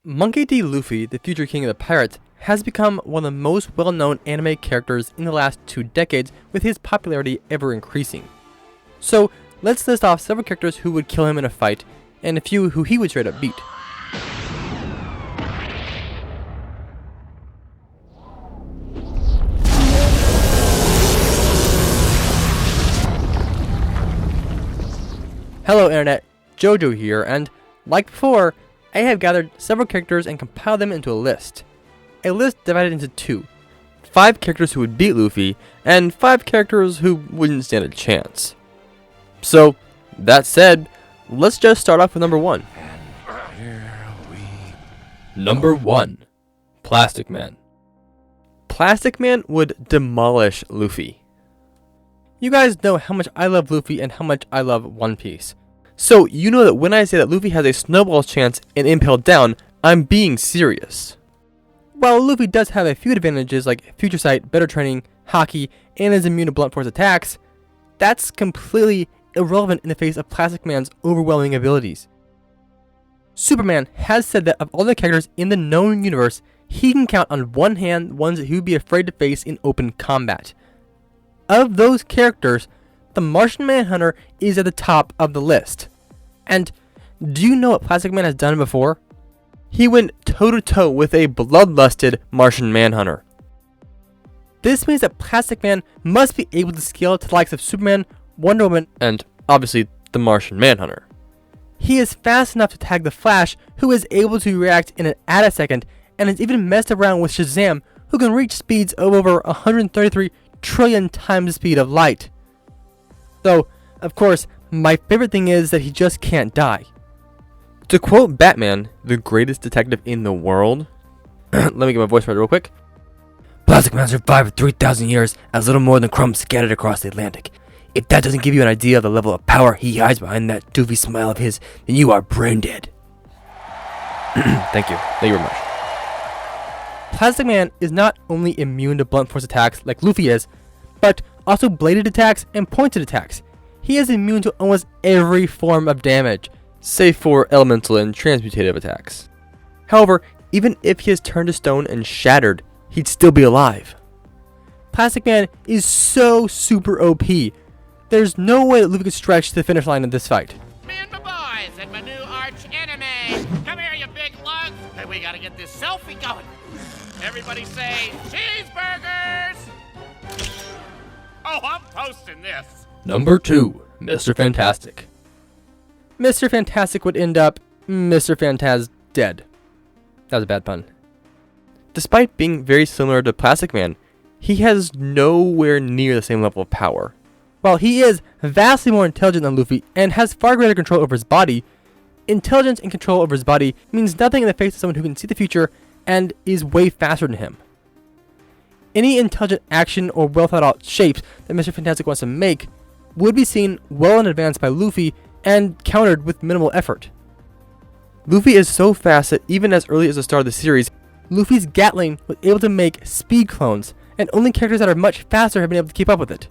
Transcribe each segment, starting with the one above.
Monkey D. Luffy, the future king of the pirates, has become one of the most well-known anime characters in the last 2 decades, with his popularity ever increasing. So, let's list off several characters who would kill him in a fight, and a few who he would straight up beat. Hello Internet, Jojo here, and like before, I have gathered several characters and compiled them into a list. A list divided into 2. 5 characters who would beat Luffy, and 5 characters who wouldn't stand a chance. So, that said, let's just start off with number 1. Number 1. Plastic Man. Plastic Man would demolish Luffy. You guys know how much I love Luffy and how much I love One Piece. So, you know that when I say that Luffy has a snowballs chance in Impel Down, I'm being serious. While Luffy does have a few advantages like future sight, better training, hockey, and is immune to blunt force attacks, that's completely irrelevant in the face of Plastic Man's overwhelming abilities. Superman has said that of all the characters in the known universe, he can count on one hand ones that he would be afraid to face in open combat. Of those characters, the Martian Manhunter is at the top of the list. And do you know what Plastic Man has done before? He went toe-to-toe with a bloodlusted Martian Manhunter. This means that Plastic Man must be able to scale to the likes of Superman, Wonder Woman, and obviously the Martian Manhunter. He is fast enough to tag the Flash, who is able to react in an attosecond, and has even messed around with Shazam, who can reach speeds of over 133 trillion times the speed of light. Though, of course, my favorite thing is that he just can't die. To quote Batman, the greatest detective in the world, let me get my voice right real quick. Plastic Man survived for 3,000 years as little more than crumbs scattered across the Atlantic. If that doesn't give you an idea of the level of power he hides behind that doofy smile of his, then you are brain dead. Thank you very much. Plastic Man is not only immune to blunt force attacks like Luffy is, but also bladed attacks and pointed attacks. He is immune to almost every form of damage, save for elemental and transmutative attacks. However, even if he is turned to stone and shattered, he'd still be alive. Plastic Man is so super OP. There's no way that Luffy could stretch to the finish line in this fight. Me and my boys and my new arch enemy. Come here, you big lugs. Hey, we gotta get this selfie going. Everybody say cheeseburgers. Oh, I'm posting this. Number 2, Mr. Fantastic. Mr. Fantastic would end up Mr. Fantaz dead. That was a bad pun. Despite being very similar to Plastic Man, he has nowhere near the same level of power. While he is vastly more intelligent than Luffy and has far greater control over his body, intelligence and control over his body means nothing in the face of someone who can see the future and is way faster than him. Any intelligent action or well thought out shapes that Mr. Fantastic wants to make would be seen well in advance by Luffy and countered with minimal effort. Luffy is so fast that even as early as the start of the series, Luffy's Gatling was able to make speed clones, and only characters that are much faster have been able to keep up with it.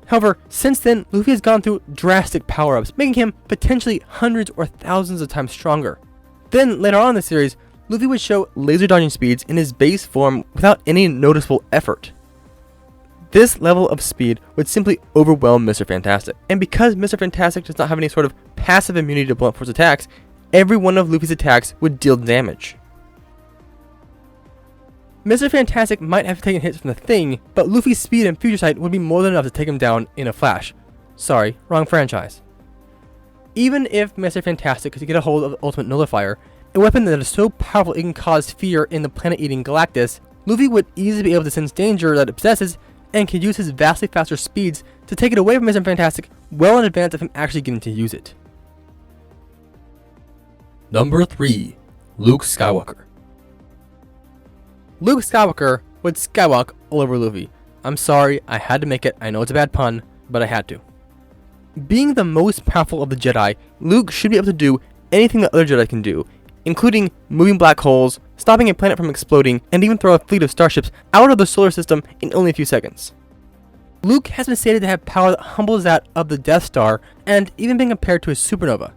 However, since then, Luffy has gone through drastic power-ups, making him potentially hundreds or thousands of times stronger. Then, later on in the series, Luffy would show laser dodging speeds in his base form without any noticeable effort. This level of speed would simply overwhelm Mr. Fantastic, and because Mr. Fantastic does not have any sort of passive immunity to blunt force attacks, every one of Luffy's attacks would deal damage. Mr. Fantastic might have taken hits from the Thing, but Luffy's speed and future sight would be more than enough to take him down in a flash. Sorry, wrong franchise. Even if Mr. Fantastic could get a hold of the Ultimate Nullifier, a weapon that is so powerful it can cause fear in the planet-eating Galactus, Luffy would easily be able to sense danger that it possesses and can use his vastly faster speeds to take it away from Mr. Fantastic well in advance of him actually getting to use it. Number 3. Luke Skywalker. Luke Skywalker would skywalk all over Luffy. I'm sorry, I had to make it. I know it's a bad pun, but I had to. Being the most powerful of the Jedi, Luke should be able to do anything that other Jedi can do, including moving black holes, stopping a planet from exploding, and even throw a fleet of starships out of the solar system in only a few seconds. Luke has been stated to have power that humbles that of the Death Star, and even been compared to a supernova.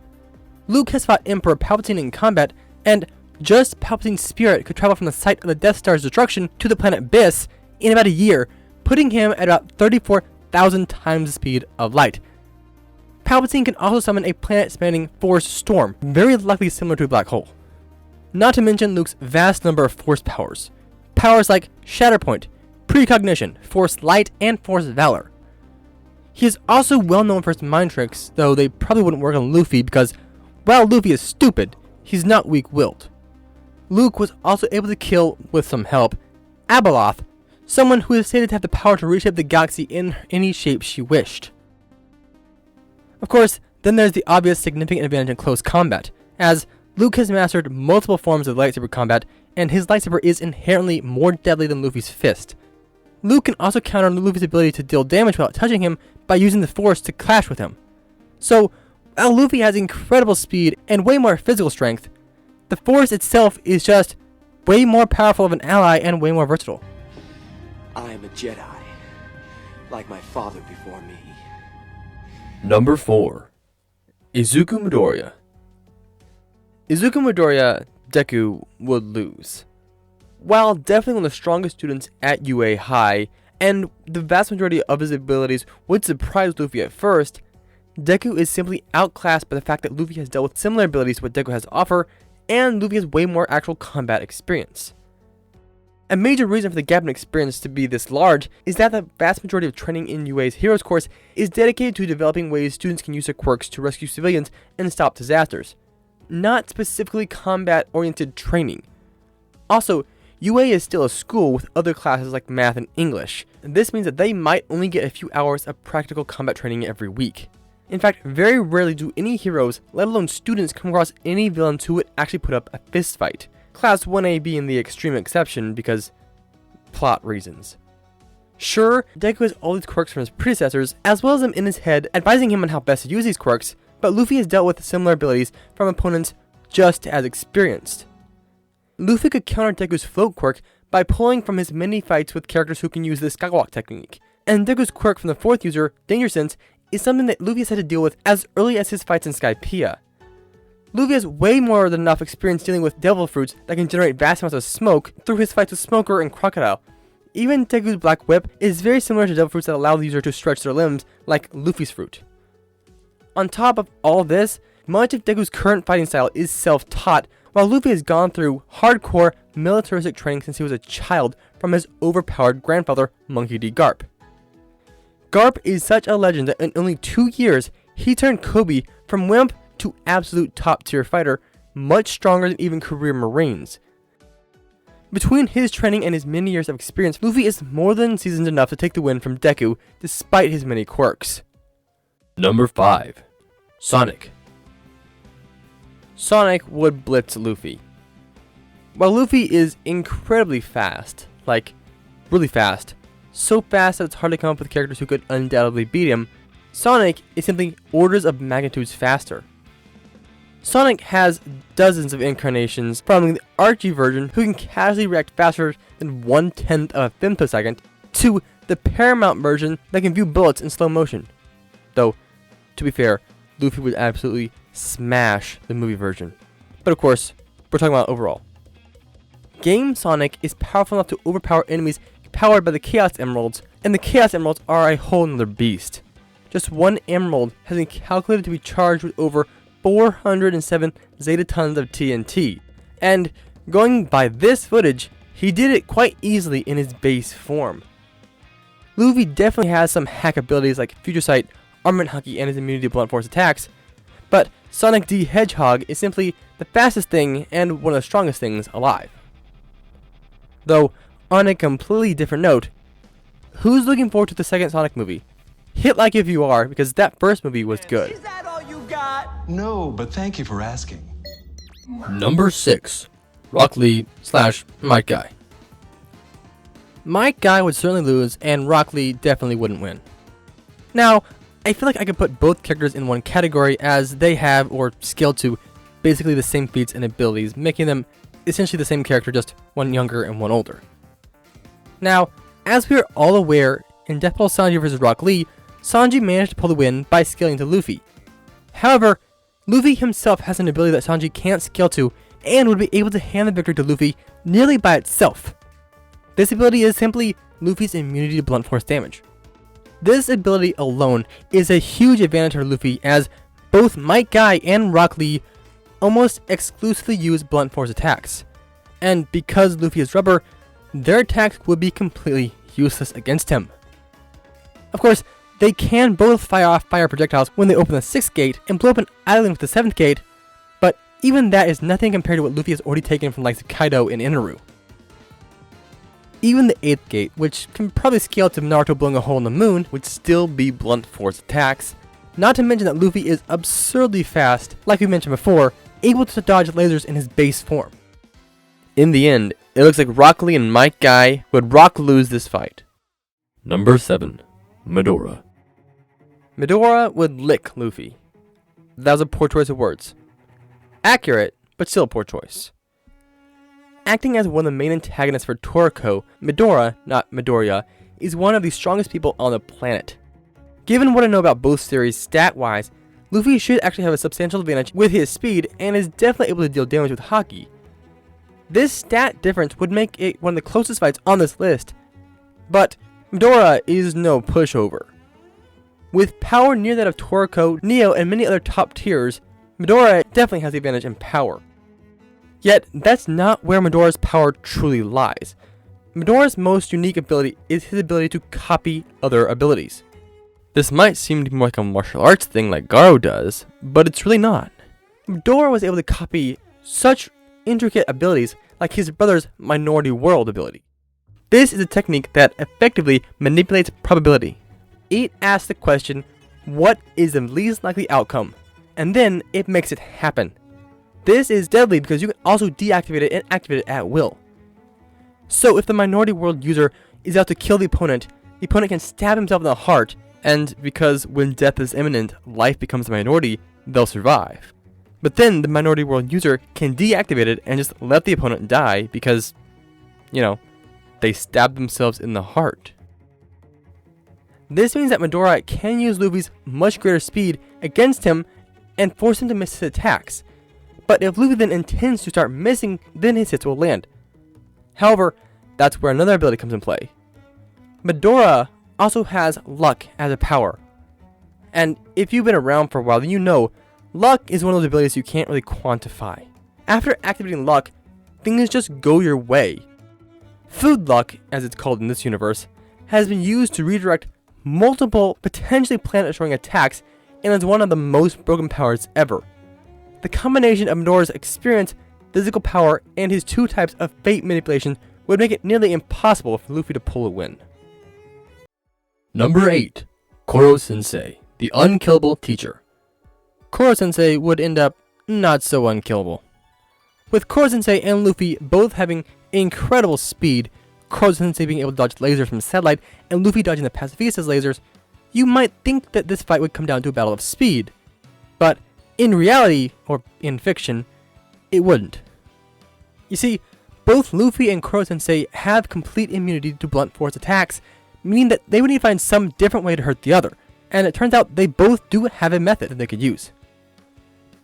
Luke has fought Emperor Palpatine in combat, and Just Palpatine's spirit could travel from the site of the Death Star's destruction to the planet Biss in about a year, putting him at about 34,000 times the speed of light. Palpatine can also summon a planet-spanning force storm, very likely similar to a black hole. Not to mention Luke's vast number of force powers. Powers like Shatterpoint, Precognition, Force Light, and Force Valor. He is also well known for his mind tricks, though they probably wouldn't work on Luffy because, while Luffy is stupid, he's not weak-willed. Luke was also able to kill, with some help, Abeloth, someone who is stated to have the power to reshape the galaxy in any shape she wished. Of course, then there's the obvious significant advantage in close combat, as Luke has mastered multiple forms of lightsaber combat, and his lightsaber is inherently more deadly than Luffy's fist. Luke can also counter Luffy's ability to deal damage without touching him by using the Force to clash with him. So, while Luffy has incredible speed and way more physical strength, the Force itself is just way more powerful of an ally and way more versatile. I am a Jedi, like my father before me. Number 4. Izuku Midoriya. Izuku Midoriya, Deku would lose. While definitely one of the strongest students at UA High, and the vast majority of his abilities would surprise Luffy at first, Deku is simply outclassed by the fact that Luffy has dealt with similar abilities to what Deku has to offer, and Luffy has way more actual combat experience. A major reason for the gap in experience to be this large is that the vast majority of training in UA's Heroes course is dedicated to developing ways students can use their quirks to rescue civilians and stop disasters, not specifically combat-oriented training. Also, UA is still a school with other classes like math and English, and this means that they might only get a few hours of practical combat training every week. In fact, very rarely do any heroes, let alone students, come across any villains who would actually put up a fist fight. Class 1A being the extreme exception because plot reasons. Sure, Deku has all these quirks from his predecessors, as well as them in his head advising him on how best to use these quirks, but Luffy has dealt with similar abilities from opponents just as experienced. Luffy could counter Deku's float quirk by pulling from his many fights with characters who can use the Skywalker technique, and Deku's quirk from the fourth user, Danger Sense, is something that Luffy has had to deal with as early as his fights in Skypiea. Luffy has way more than enough experience dealing with devil fruits that can generate vast amounts of smoke through his fights with Smoker and Crocodile. Even Deku's Black Whip is very similar to devil fruits that allow the user to stretch their limbs, like Luffy's fruit. On top of all this, much of Deku's current fighting style is self-taught, while Luffy has gone through hardcore militaristic training since he was a child from his overpowered grandfather, Monkey D. Garp. Garp is such a legend that in only 2 years, he turned Kobe from wimp to absolute top-tier fighter, much stronger than even career Marines. Between his training and his many years of experience, Luffy is more than seasoned enough to take the win from Deku, despite his many quirks. Number 5. Sonic. Sonic would blitz Luffy. While Luffy is incredibly fast, like, really fast, so fast that it's hard to come up with characters who could undoubtedly beat him, Sonic is simply orders of magnitudes faster. Sonic has dozens of incarnations, from the Archie version, who can casually react faster than 1/10 of a femtosecond, to the Paramount version that can view bullets in slow motion. Though, to be fair, Luffy would absolutely smash the movie version. But of course, we're talking about overall. Game Sonic is powerful enough to overpower enemies powered by the Chaos Emeralds, and the Chaos Emeralds are a whole nother beast. Just one emerald has been calculated to be charged with over 407 zetatons of TNT, and going by this footage, he did it quite easily in his base form. Luffy definitely has some hack abilities like Future Sight, Armament Haki, and his immunity to blunt force attacks, but Sonic D. Hedgehog is simply the fastest thing and one of the strongest things alive. Though, on a completely different note, who's looking forward to the second Sonic movie? Hit like if you are, because that first movie was good. Is that all you got? No, but thank you for asking. Number 6. Rock Lee / Might Guy. Might Guy would certainly lose, and Rock Lee definitely wouldn't win. Now, I feel like I could put both characters in one category, as they have, or scale to, basically the same feats and abilities, making them essentially the same character, just one younger and one older. Now, as we are all aware, in Death Battle Sanji vs. Rock Lee, Sanji managed to pull the win by scaling to Luffy. However, Luffy himself has an ability that Sanji can't scale to and would be able to hand the victory to Luffy nearly by itself. This ability is simply Luffy's immunity to blunt force damage. This ability alone is a huge advantage for Luffy, as both Might Guy and Rock Lee almost exclusively use blunt force attacks, and because Luffy is rubber, their attacks would be completely useless against him. Of course, they can both fire off fire projectiles when they open the 6th gate and blow up an island with the 7th gate, but even that is nothing compared to what Luffy has already taken from the likes of Kaido and Inaru. Even the 8th gate, which can probably scale to Naruto blowing a hole in the moon, would still be blunt force attacks. Not to mention that Luffy is absurdly fast, like we mentioned before, able to dodge lasers in his base form. In the end, it looks like Rock Lee and Might Guy would lose this fight. Number 7. Medora. Medora would lick Luffy. That was a poor choice of words. Accurate, but still a poor choice. Acting as one of the main antagonists for Toriko, Medora, not Midoriya, is one of the strongest people on the planet. Given what I know about both series stat-wise, Luffy should actually have a substantial advantage with his speed and is definitely able to deal damage with Haki. This stat difference would make it one of the closest fights on this list, but Medora is no pushover. With power near that of Toriko, Neo, and many other top tiers, Medora definitely has the advantage in power. Yet, that's not where Medora's power truly lies. Medora's most unique ability is his ability to copy other abilities. This might seem to be more like a martial arts thing like Garo does, but it's really not. Medora was able to copy such intricate abilities like his brother's Minority World ability. This is a technique that effectively manipulates probability. It asks the question, what is the least likely outcome? And then it makes it happen. This is deadly because you can also deactivate it and activate it at will. So if the Minority World user is out to kill the opponent can stab himself in the heart, and because when death is imminent, life becomes a minority, they'll survive. But then the Minority World user can deactivate it and just let the opponent die because, they stabbed themselves in the heart. This means that Medora can use Luffy's much greater speed against him and force him to miss his attacks. But if Luffy then intends to start missing, then his hits will land. However, that's where another ability comes in play. Medora also has luck as a power. And if you've been around for a while, then you know luck is one of those abilities you can't really quantify. After activating luck, things just go your way. Food luck, as it's called in this universe, has been used to redirect multiple potentially planet-destroying attacks and is one of the most broken powers ever. The combination of Medora's experience, physical power, and his 2 types of fate manipulation would make it nearly impossible for Luffy to pull a win. Number 8. Korosensei, the unkillable teacher. Korosensei would end up not so unkillable. With Korosensei and Luffy both having incredible speed, Korosensei being able to dodge lasers from satellite and Luffy dodging the pacifista's lasers, you might think that this fight would come down to a battle of speed. But in reality, or in fiction, it wouldn't. You see, both Luffy and Korosensei have complete immunity to blunt force attacks, meaning that they would need to find some different way to hurt the other, and it turns out they both do have a method that they could use.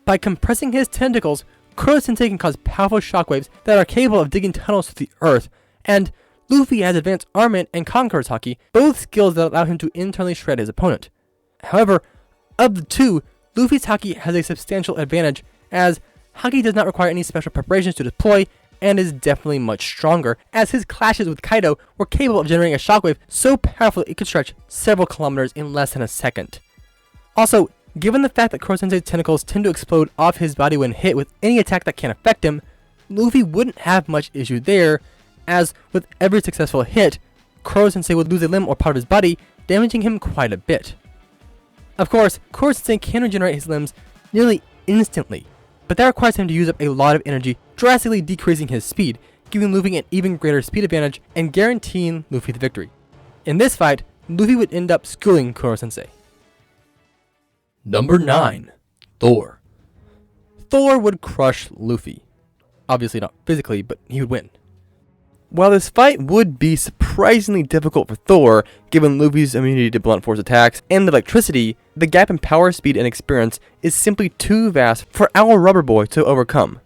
By compressing his tentacles, Korosensei can cause powerful shockwaves that are capable of digging tunnels through the earth, and Luffy has advanced armament and Conqueror's Haki, both skills that allow him to internally shred his opponent. However, of the two, Luffy's Haki has a substantial advantage, as Haki does not require any special preparations to deploy, and is definitely much stronger, as his clashes with Kaido were capable of generating a shockwave so powerful it could stretch several kilometers in less than a second. Also, given the fact that Korosensei's tentacles tend to explode off his body when hit with any attack that can affect him, Luffy wouldn't have much issue there, as with every successful hit, Korosensei would lose a limb or part of his body, damaging him quite a bit. Of course, Korosensei can regenerate his limbs nearly instantly, but that requires him to use up a lot of energy, drastically decreasing his speed, giving Luffy an even greater speed advantage and guaranteeing Luffy the victory. In this fight, Luffy would end up schooling Korosensei. Number 9. Thor. Thor would crush Luffy. Obviously not physically, but he would win. While this fight would be surprisingly difficult for Thor, given Luffy's immunity to blunt force attacks and electricity, the gap in power, speed, and experience is simply too vast for our rubber boy to overcome.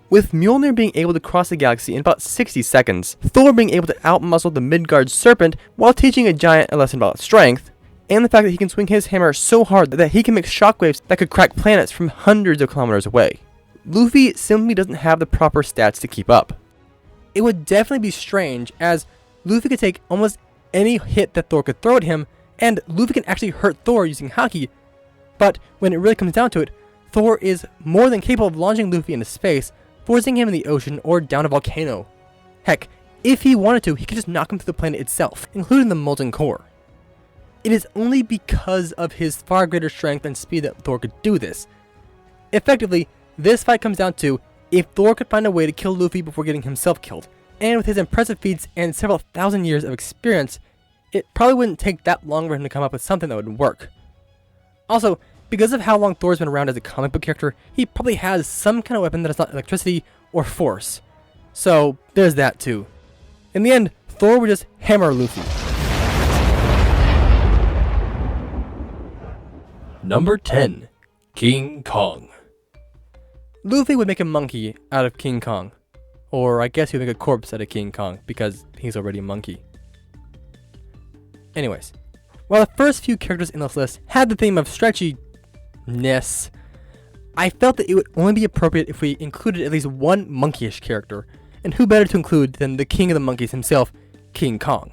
With Mjolnir being able to cross the galaxy in about 60 seconds, Thor being able to outmuscle the Midgard serpent while teaching a giant a lesson about strength, and the fact that he can swing his hammer so hard that he can make shockwaves that could crack planets from hundreds of kilometers away. Luffy simply doesn't have the proper stats to keep up. It would definitely be strange, as Luffy could take almost any hit that Thor could throw at him, and Luffy can actually hurt Thor using Haki, but when it really comes down to it, Thor is more than capable of launching Luffy into space, forcing him in the ocean or down a volcano. Heck, if he wanted to, he could just knock him to the planet itself, including the molten core. It is only because of his far greater strength and speed that Thor could do this. Effectively, this fight comes down to if Thor could find a way to kill Luffy before getting himself killed, and with his impressive feats and several thousand years of experience, it probably wouldn't take that long for him to come up with something that would work. Also, because of how long Thor's been around as a comic book character, he probably has some kind of weapon that is not electricity or force. So, there's that too. In the end, Thor would just hammer Luffy. Number 10. King Kong. Luffy would make a monkey out of King Kong. Or I guess he would make a corpse out of King Kong, because he's already a monkey. Anyways, while the first few characters in this list had the theme of stretchiness, I felt that it would only be appropriate if we included at least one monkeyish character, and who better to include than the king of the monkeys himself, King Kong.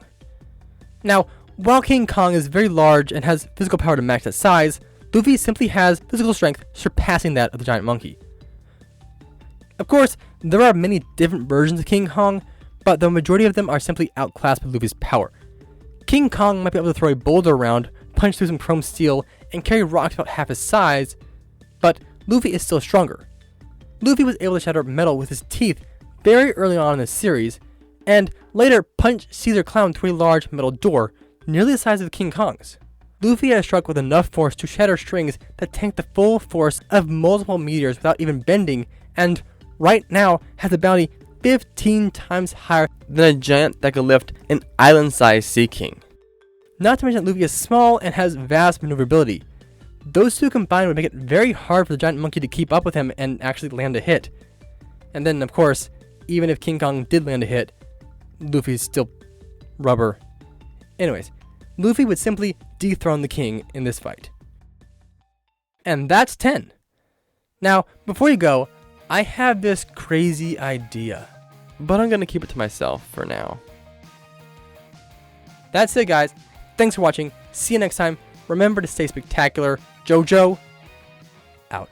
Now, while King Kong is very large and has physical power to match that size, Luffy simply has physical strength surpassing that of the giant monkey. Of course, there are many different versions of King Kong, but the majority of them are simply outclassed by Luffy's power. King Kong might be able to throw a boulder around, punch through some chrome steel, and carry rocks about half his size, but Luffy is still stronger. Luffy was able to shatter metal with his teeth very early on in the series, and later punch Caesar Clown through a large metal door, nearly the size of King Kong's. Luffy has struck with enough force to shatter strings that tank the full force of multiple meteors without even bending, and right now has a bounty 15 times higher than a giant that could lift an island-sized sea king. Not to mention that Luffy is small and has vast maneuverability. Those two combined would make it very hard for the giant monkey to keep up with him and actually land a hit. And then, of course, even if King Kong did land a hit, Luffy's still rubber. Anyways, Luffy would simply dethrone the king in this fight. And that's 10. Now, before you go, I have this crazy idea, but I'm gonna keep it to myself for now. That's it, guys. Thanks for watching. See you next time. Remember to stay spectacular. JoJo, out.